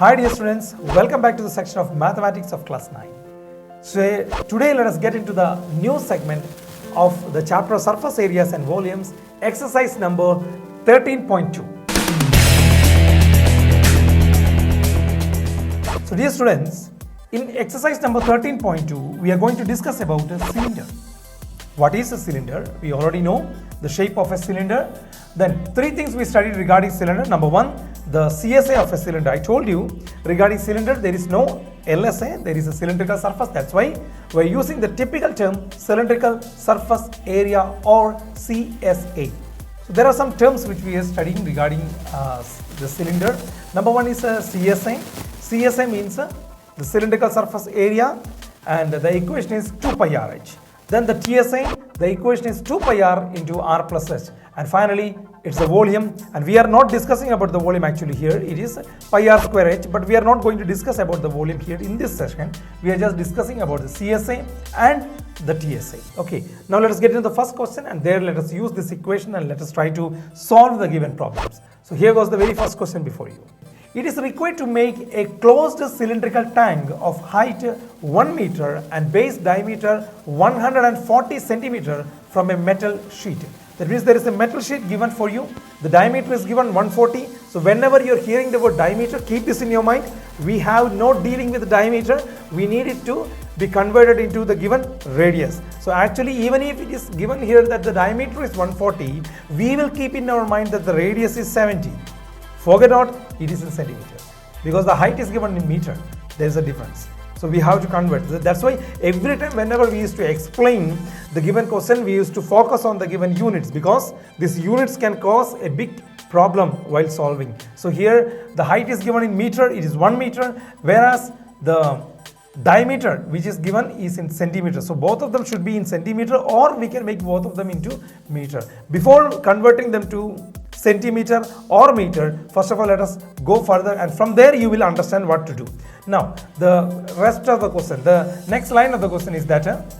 Hi dear students, welcome back to the section of Mathematics of class 9. So today let us get into the new segment of the chapter Surface Areas and Volumes, exercise number 13.2. So dear students, in exercise number 13.2, we are going to discuss about a cylinder. What is a cylinder? We already know the shape of a cylinder. Then three things we studied regarding cylinder. Number one, the Csa of a cylinder. I told you regarding cylinder there is no LSA, there is a cylindrical surface. That's why we are using the typical term cylindrical surface area or Csa. So there are some terms which we are studying regarding the cylinder. Number one is Csa. Csa means the cylindrical surface area, and the equation is 2 pi rh. Then the TSA, the equation is 2 pi r into r plus h. And finally, it's the volume, and we are not discussing about the volume actually here. It is pi r square h, but we are not going to discuss about the volume here in this session. We are just discussing about the Csa and the TSA. Okay, now let us get into the first question, and there let us use this equation and let us try to solve the given problems. So here goes the very first question before you. It is required to make a closed cylindrical tank of height 1 meter and base diameter 140 centimeter from a metal sheet. That means there is a metal sheet given for you. The diameter is given 140. So whenever you are hearing the word diameter, keep this in your mind. We have no dealing with the diameter. We need it to be converted into the given radius. So actually, even if it is given here that the diameter is 140, we will keep in our mind that the radius is 70. Forget not, it is in centimeters, because the height is given in meter. There is a difference. So we have to convert. That's why every time whenever we used to explain the given question, we used to focus on the given units, because these units can cause a big problem while solving. So here the height is given in meter, it is 1 meter, whereas the diameter which is given is in centimeter. So both of them should be in centimeter, or we can make both of them into meter. Before converting them to centimeter or meter, first of all let us go further, and from there you will understand what to do. Now the rest of the question, the next line of the question is that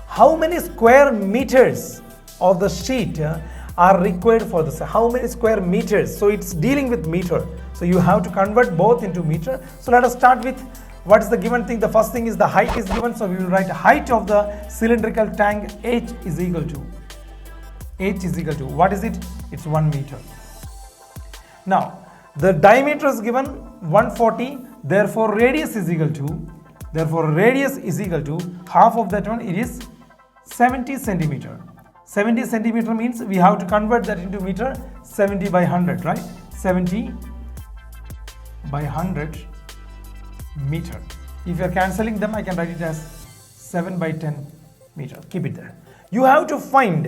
how many square meters of the sheet are required for this? How many square meters? So it's dealing with meter, so you have to convert both into meter. So let us start with what is the given thing. The first thing is the height is given, so we will write height of the cylindrical tank. H is equal to what is it? It's 1 meter. Now the diameter is given 140, therefore radius is equal to half of that one. It is 70 centimeter. 70 centimeter means we have to convert that into meter. 70 by 100, right? 70 by 100 meter. If you are cancelling them, I can write it as 7 by 10 meter. Keep it there. You have to find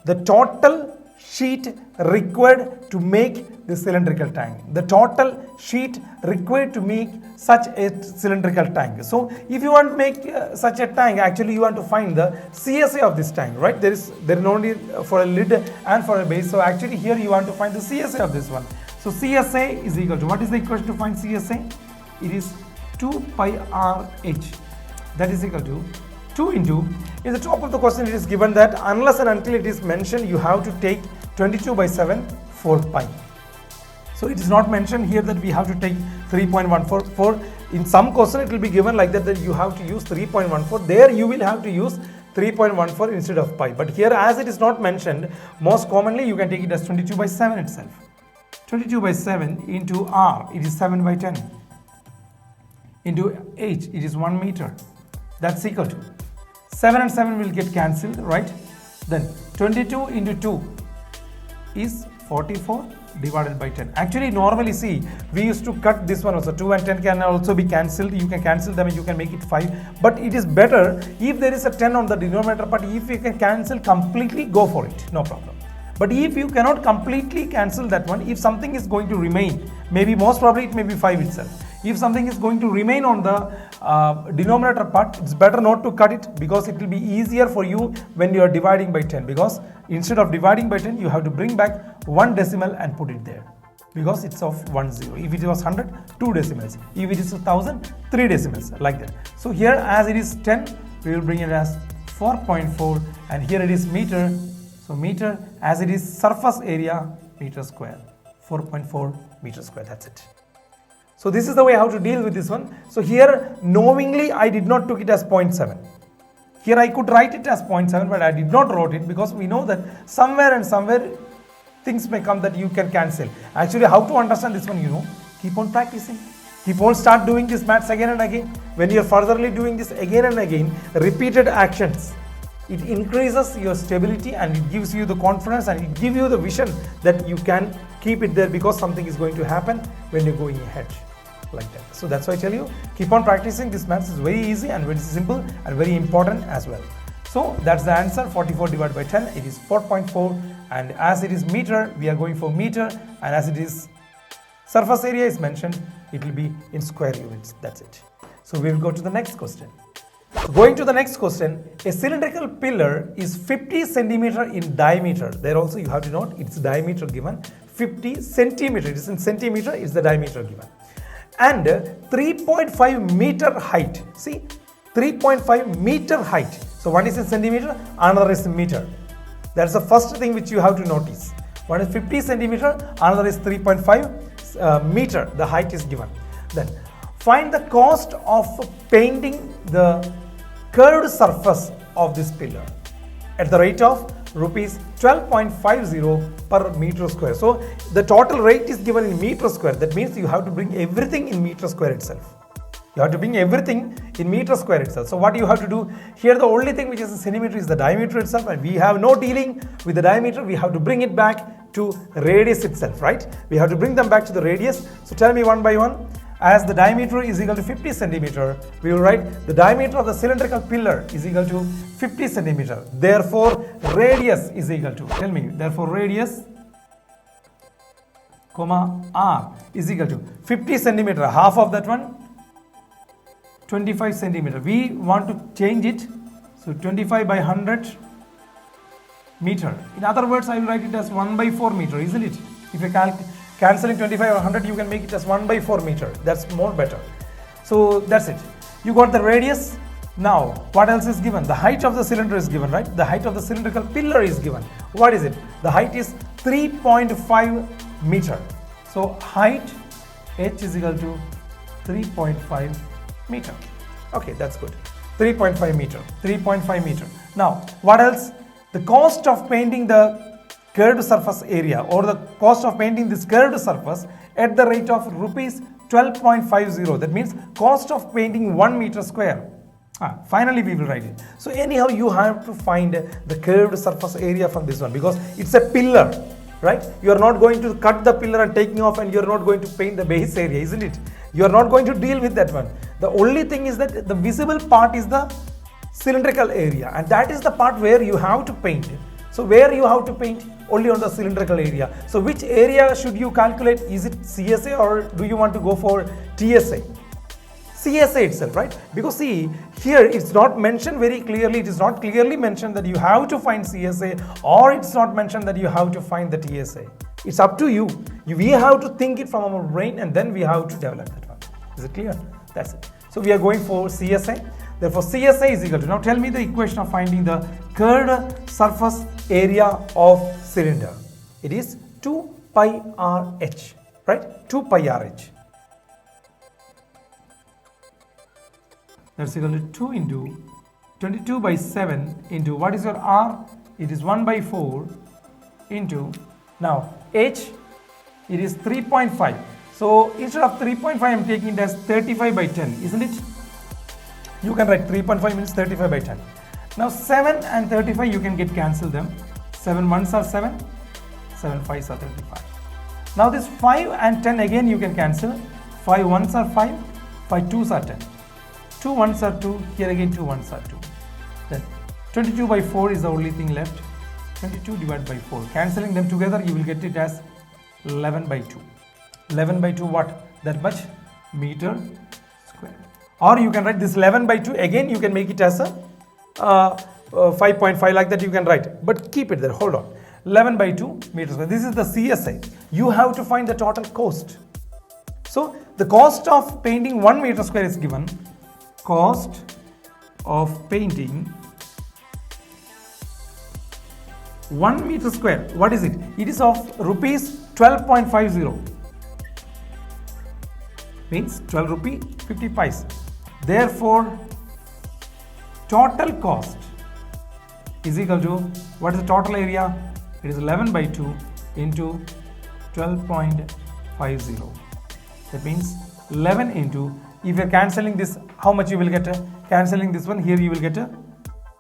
the total sheet required to make the cylindrical tank. The total sheet required to make such a cylindrical tank. So if you want to make such a tank, actually you want to find the Csa of this tank, right? There is only for a lid and for a base. So actually here you want to find the Csa of this one. So Csa is equal to, what is the equation to find Csa? It is 2 pi rh. That is equal to 2 into, in the top of the question it is given that unless and until it is mentioned, you have to take 22 by 7 4 pi. So it is not mentioned here that we have to take 3.144. In some question it will be given like that you have to use 3.14. There you will have to use 3.14 instead of pi. But here, as it is not mentioned, most commonly you can take it as 22 by 7 itself. 22 by 7 into r, it is 7 by 10. Into h, it is 1 meter. That's equal to 7 and 7 will get cancelled, right? Then 22 into 2 is 44 divided by 10. Actually, normally see, we used to cut this one also. 2 and 10 can also be cancelled. You can cancel them and you can make it 5. But it is better if there is a 10 on the denominator part. If you can cancel completely, go for it. No problem. But if you cannot completely cancel that one, if something is going to remain, maybe most probably it may be 5 itself. If something is going to remain on the denominator part, it's better not to cut it, because it will be easier for you when you are dividing by 10, because instead of dividing by 10 you have to bring back 1 decimal and put it there, because it's of 1 0. If it was 100, 2 decimals. If it is 1000, 3 decimals, like that. So here, as it is 10, we will bring it as 4.4, and here it is meter. So meter, as it is surface area, meter square, 4.4 meter square. That's it. So this is the way how to deal with this one. So here knowingly I did not took it as 0.7. Here I could write it as 0.7, but I did not wrote it because we know that somewhere and somewhere things may come that you can cancel. Actually, how to understand this one, you know, keep on practicing. Keep on start doing this maths again and again. When you are furtherly doing this again and again, repeated actions, it increases your stability and it gives you the confidence and it gives you the vision that you can keep it there because something is going to happen when you're going ahead like that. So that's why I tell you, keep on practicing. This maths is very easy and very simple and very important as well. So that's the answer. 44 divided by 10, it is 4.4, and as it is meter, we are going for meter, and as it is surface area is mentioned, it will be in square units. That's it. So we will go to the next question. So going to the next question, a cylindrical pillar is 50 centimeter in diameter. There also you have to note its diameter given 50 centimeter. It is in centimeter, is the diameter given. And 3.5 meter height. See, 3.5 meter height. So one is in centimeter, another is in meter. That's the first thing which you have to notice. One is 50 centimeter, another is 3.5 meter. The height is given. Then find the cost of painting the curved surface of this pillar at the rate of rupees 12.50 per meter square. So the total rate is given in meter square. That means you have to bring everything in meter square itself. You have to bring everything in meter square itself. So what you have to do here, the only thing which is in centimeter is the diameter itself, and we have no dealing with the diameter. We have to bring it back to radius itself, right? We have to bring them back to the radius. So tell me one by one. As the diameter is equal to 50 centimeter, we will write the diameter of the cylindrical pillar is equal to 50 centimeter. Therefore, radius is equal to, tell me, therefore radius, comma, r is equal to 50 centimeter, half of that one, 25 centimeter. We want to change it, so 25 by 100 meter. In other words, I will write it as 1 by 4 meter, isn't it? If you cancelling 25 or 100, you can make it as 1 by 4 meter. That's more better. So that's it. You got the radius. Now, what else is given? The height of the cylinder is given, right? The height of the cylindrical pillar is given. What is it? The height is 3.5 meter. So height h is equal to 3.5 meter. Okay, that's good. 3.5 meter. 3.5 meter. Now, what else? The cost of painting the curved surface area, or the cost of painting this curved surface at the rate of rupees 12.50. That means cost of painting 1 meter square. Finally we will write it. So anyhow you have to find the curved surface area from this one, because it's a pillar, right? You are not going to cut the pillar and taking off, and you are not going to paint the base area, isn't it? You are not going to deal with that one. The only thing is that the visible part is the cylindrical area, and that is the part where you have to paint. So where you have to paint? Only on the cylindrical area. So which area should you calculate? Is it CSA or do you want to go for TSA? CSA itself, right? Because see, here it's not mentioned very clearly. It is not clearly mentioned that you have to find CSA, or it's not mentioned that you have to find the TSA. It's up to you. We have to think it from our brain, and then we have to develop that one. Is it clear? That's it. So we are going for CSA. Therefore, CSA is equal to, now tell me the equation of finding the curved surface area of cylinder. It is 2 pi RH, right? 2 pi RH. That's equal to 2 into 22 by 7 into, what is your R? It is 1 by 4 into, now H, it is 3.5. So instead of 3.5, I am taking it as 35 by 10, isn't it? You can write 3.5 means 35 by 10. Now 7 and 35 you can get cancel them. 7 ones are 7, 7 5s are 35. Now this 5 and 10 again you can cancel. 5 ones are 5, 5 2s are 10. 2 ones are 2, here again 2 ones are 2. Then 22 by 4 is the only thing left. 22 divided by 4. Cancelling them together you will get it as 11 by 2. 11 by 2 what? That much meter square. Or you can write this 11 by 2, again you can make it as a 5.5 like that you can write. But keep it there, hold on. 11 by 2 meters square. This is the CSI. You have to find the total cost. So the cost of painting 1 meter square is given. Cost of painting 1 meter square. What is it? It is of rupees 12.50. means 12 rupee 50 paise. Therefore, total cost is equal to, what is the total area? It is 11 by 2 into 12.50. That means 11 into, if you are cancelling this, how much you will get? Cancelling this one, here you will get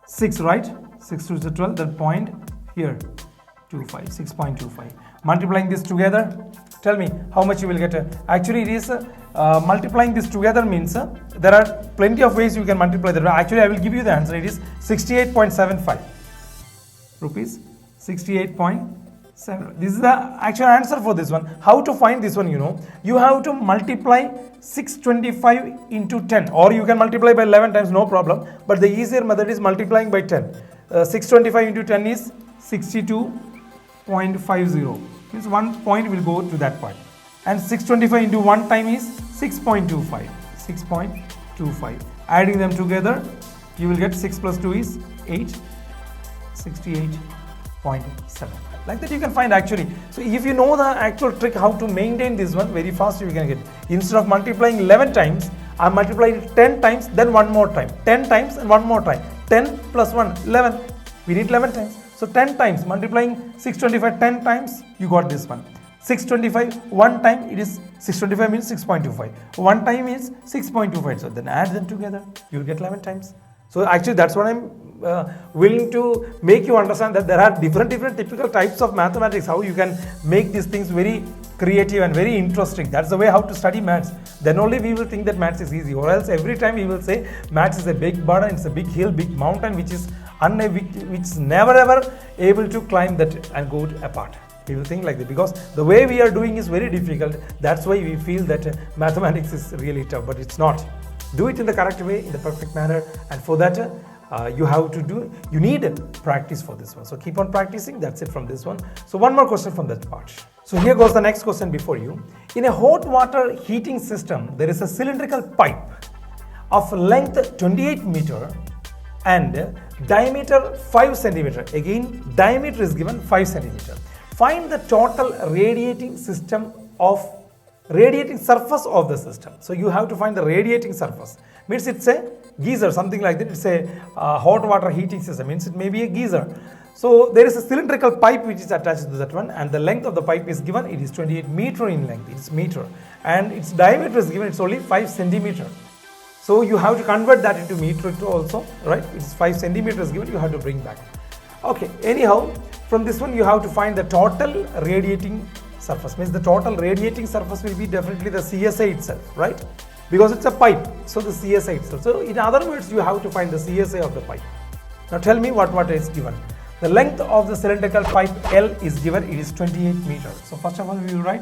6, right? 6 to the 12, that point here 25, 6.25. Multiplying this together, tell me how much you will get. Actually, it is multiplying this together means there are plenty of ways you can multiply that. Actually, I will give you the answer. It is 68.75 rupees. 68.7. This is the actual answer for this one. How to find this one? You have to multiply 625 into 10, or you can multiply by 11 times, no problem. But the easier method is multiplying by 10. 625 into 10 is 62.50. Means 1 point will go to that point. And 625 into 1 time is 6.25. 6.25. Adding them together, you will get 6 plus 2 is 8. 68.75. Like that you can find actually. So if you know the actual trick how to maintain this one, very fast you can get. Instead of multiplying 11 times, I multiplied it 10 times, then one more time. 10 times and one more time. 10 plus 1, 11. We need 11 times. So 10 times, multiplying 625 10 times, you got this one. 625, one time it is 625 means 6.25. One time is 6.25. So then add them together, you will get 11 times. So actually that's what I'm willing to make you understand, that there are different typical types of mathematics, how you can make these things very creative and very interesting. That's the way how to study maths. Then only we will think that maths is easy, or else every time we will say maths is a big burden, it's a big hill, big mountain which is never ever able to climb that and go apart. We will think like that because the way we are doing is very difficult. That's why we feel that mathematics is really tough, but it's not. Do it in the correct way, in the perfect manner, and for that you need practice for this one. So keep on practicing. That's it from this one. So one more question from that part. So here goes the next question before you. In a hot water heating system, there is a cylindrical pipe of length 28 meter and diameter 5 centimeter. Again, diameter is given 5 centimeter. Find the total radiating surface of the system. So you have to find the radiating surface. Means it's a geyser, something like that. It's a hot water heating system. Means it may be a geyser. So there is a cylindrical pipe which is attached to that one, and the length of the pipe is given. It is 28 meter in length. It's meter, and its diameter is given. It's only 5 centimeter. So you have to convert that into meter too also, right? It's 5 centimeters given. You have to bring back. Okay. Anyhow, from this one you have to find the total radiating surface. Means the total radiating surface will be definitely the Csa itself, right? Because it's a pipe, so the Csa itself. So in other words, you have to find the Csa of the pipe. Now tell me what is given. The length of the cylindrical pipe L is given. It is 28 meter. So first of all, we will write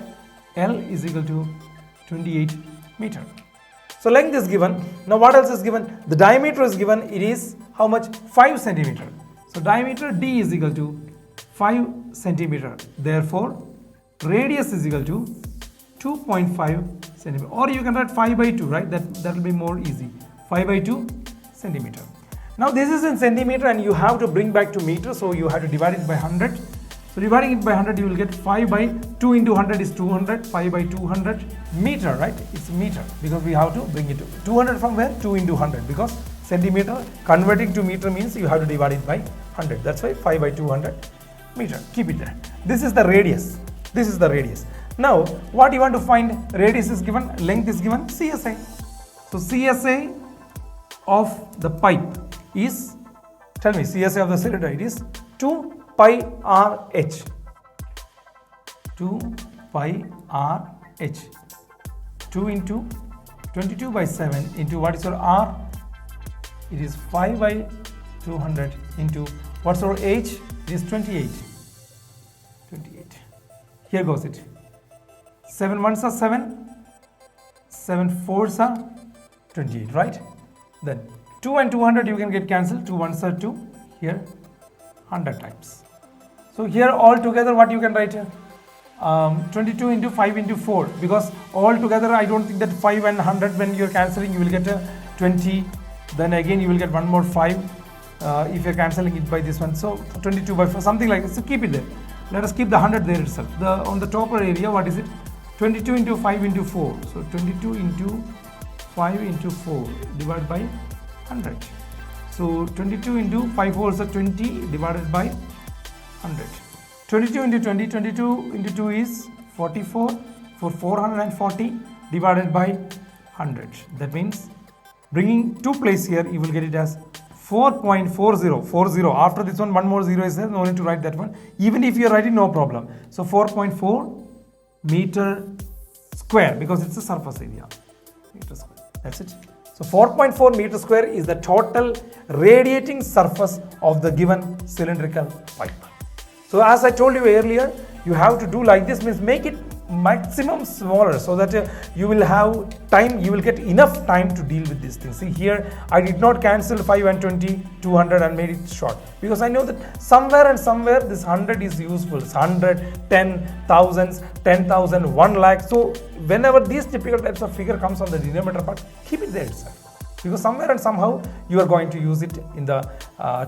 L is equal to 28 meter. So length is given. Now what else is given? The diameter is given. It is how much? 5 centimeter. So diameter D is equal to 5 centimeter. Therefore, radius is equal to 2.5 centimeter. Or you can write 5 by 2, right? That will be more easy. 5 by 2 centimeter. Now this is in centimeter and you have to bring back to meter. So you have to divide it by 100. So dividing it by 100, you will get 5 by 2 into 100 is 200. 5 by 200 meter, right? It's meter because we have to bring it to 200 from where? 2 into 100 because centimeter converting to meter means you have to divide it by 100. That's why 5 by 200 meter. Keep it there. This is the radius. This is the radius. Now, what you want to find? Radius is given, length is given, Csa. So Csa of the pipe is, tell me, Csa of the cylinder, it is 2 pi RH. 2 pi RH. 2 into 22 by 7 into what is your R? It is 5 by 200 into what's your H? It is 28. 28. Here goes it. 7 ones are 7. 7 fours are 28, right? Then 2 and 200 you can get cancelled. 2 ones are 2. Here 100 times. So here all together what you can write here? 22 into 5 into 4, because all together I don't think that 5 and 100 when you're cancelling you will get a 20. Then again you will get one more 5 if you're cancelling it by this one. So 22 by 4, something like this. So keep it there. Let us keep the 100 there itself. On the topper area, what is it? 22 into 5 into 4. So 22 into 5 into 4 divided by 100. So 22 into 5 fours are 20 divided by 100. 22 into 20, 22 into 2 is 44 for 440 divided by 100. That means bringing 2 place here, you will get it as 4.40. After this one more 0 is there, no need to write that one. Even if you are writing, no problem. So 4.4 meter square, because it's a surface area. Meter square. That's it. So 4.4 meter square is the total radiating surface of the given cylindrical pipe. So as I told you earlier, you have to do like this, means make it maximum smaller so that you will have time, you will get enough time to deal with these things. See here, I did not cancel 5 and 20, 200 and made it short, because I know that somewhere and somewhere this 100 is useful. It's 100, 10, thousands, 10,000, 1 lakh. So whenever these typical types of figure comes on the denominator part, keep it there itself, because somewhere and somehow you are going to use it in the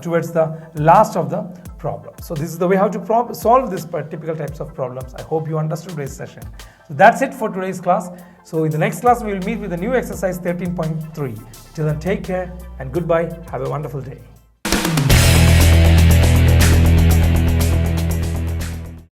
towards the last of the problem. So this is the way how to solve this typical types of problems. I hope you understood today's session. So that's it for today's class. So in the next class we will meet with the new exercise 13.3. Till then, take care and goodbye. Have a wonderful day.